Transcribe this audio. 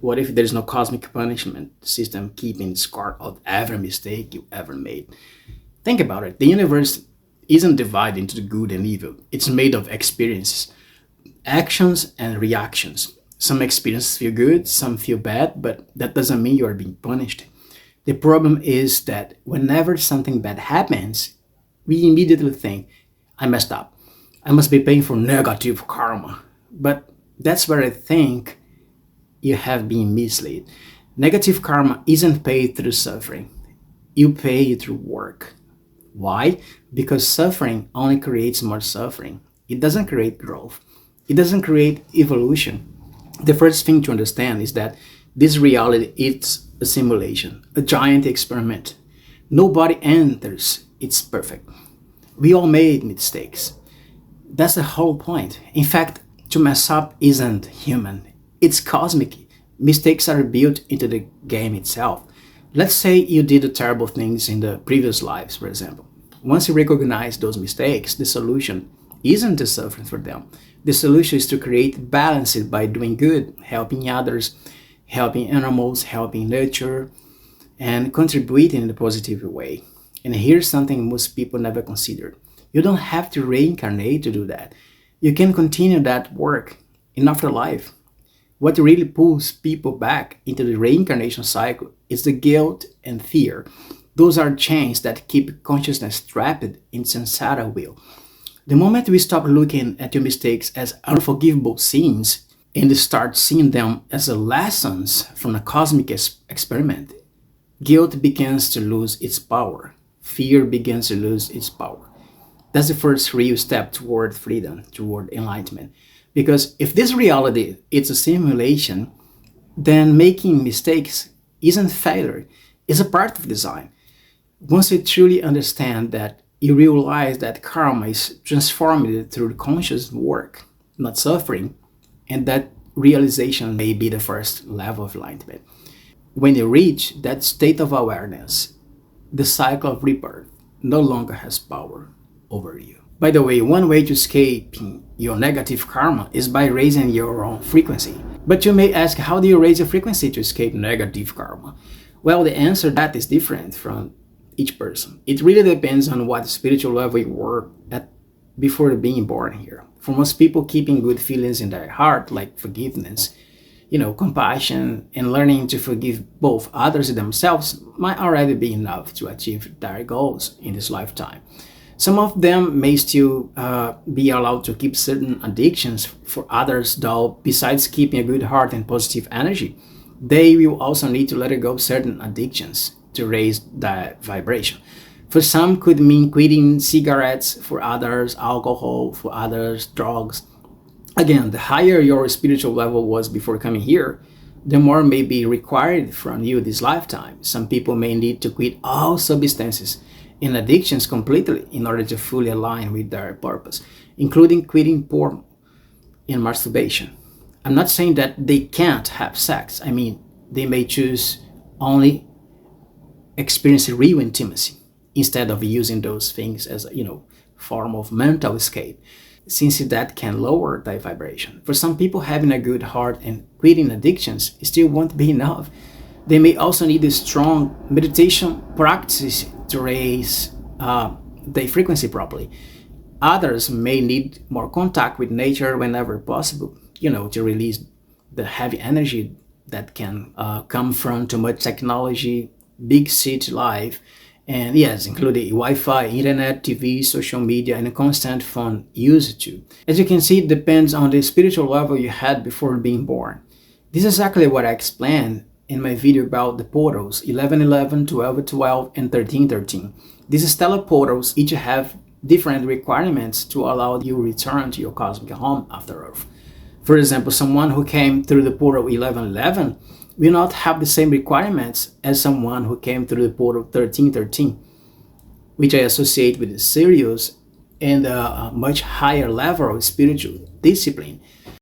What if there's no cosmic punishment system keeping score of every mistake you ever made? Think about it. The universe isn't divided into the good and evil. It's made of experiences, actions, and reactions. Some experiences feel good, some feel bad, but that doesn't mean you are being punished. The problem is that whenever something bad happens, we immediately think, I messed up. I must be paying for negative karma. But that's where I think you have been misled. Negative karma isn't paid through suffering, you pay it through work. Why? Because suffering only creates more suffering. It doesn't create growth, it doesn't create evolution. The first thing to understand is that this reality is a simulation, a giant experiment. Nobody enters, it's perfect. We all made mistakes. That's the whole point. In fact, to mess up isn't human, it's cosmic. Mistakes are built into the game itself. Let's say you did terrible things in the previous lives, for example. Once you recognize those mistakes, the solution isn't to suffer for them. The solution is to create balance by doing good, helping others, helping animals, helping nature, and contributing in a positive way. And here's something most people never consider. You don't have to reincarnate to do that. You can continue that work in afterlife. What really pulls people back into the reincarnation cycle is the guilt and fear. Those are chains that keep consciousness trapped in samsara wheel. The moment we stop looking at your mistakes as unforgivable sins and start seeing them as lessons from a cosmic experiment, guilt begins to lose its power. Fear begins to lose its power. That's the first real step toward freedom, toward enlightenment. Because if this reality is a simulation, then making mistakes isn't failure, it's a part of design. Once you truly understand that, you realize that karma is transformed through conscious work, not suffering, and that realization may be the first level of enlightenment. When you reach that state of awareness, the cycle of rebirth no longer has power over you. By the way, one way to escape your negative karma is by raising your own frequency. But you may ask, how do you raise your frequency to escape negative karma? Well, the answer to that is different from each person. It really depends on what spiritual level you were at before being born here. For most people, keeping good feelings in their heart, like forgiveness, compassion, and learning to forgive both others and themselves might already be enough to achieve their goals in this lifetime. Some of them may still be allowed to keep certain addictions. For others, though, besides keeping a good heart and positive energy, they will also need to let go of certain addictions to raise that vibration. For some, could mean quitting cigarettes, for others, alcohol, for others, drugs. Again, the higher your spiritual level was before coming here, the more may be required from you this lifetime. Some people may need to quit all substances and addictions completely in order to fully align with their purpose, including quitting porn and masturbation. I'm not saying that they can't have sex. I mean, they may choose only experience real intimacy instead of using those things as form of mental escape, since that can lower their vibration. For some people, having a good heart and quitting addictions still won't be enough. They may also need a strong meditation practice to raise their frequency properly. Others may need more contact with nature whenever possible, to release the heavy energy that can come from too much technology, big city life, and yes, including Wi-Fi, internet, TV, social media, and a constant phone usage too. As you can see, it depends on the spiritual level you had before being born. This is exactly what I explained in my video about the portals 1111, 1212, and 1313. These stellar portals each have different requirements to allow you return to your cosmic home after Earth. For example, someone who came through the portal 1111 will not have the same requirements as someone who came through the portal 1313, which I associate with the serious and a much higher level of spiritual discipline.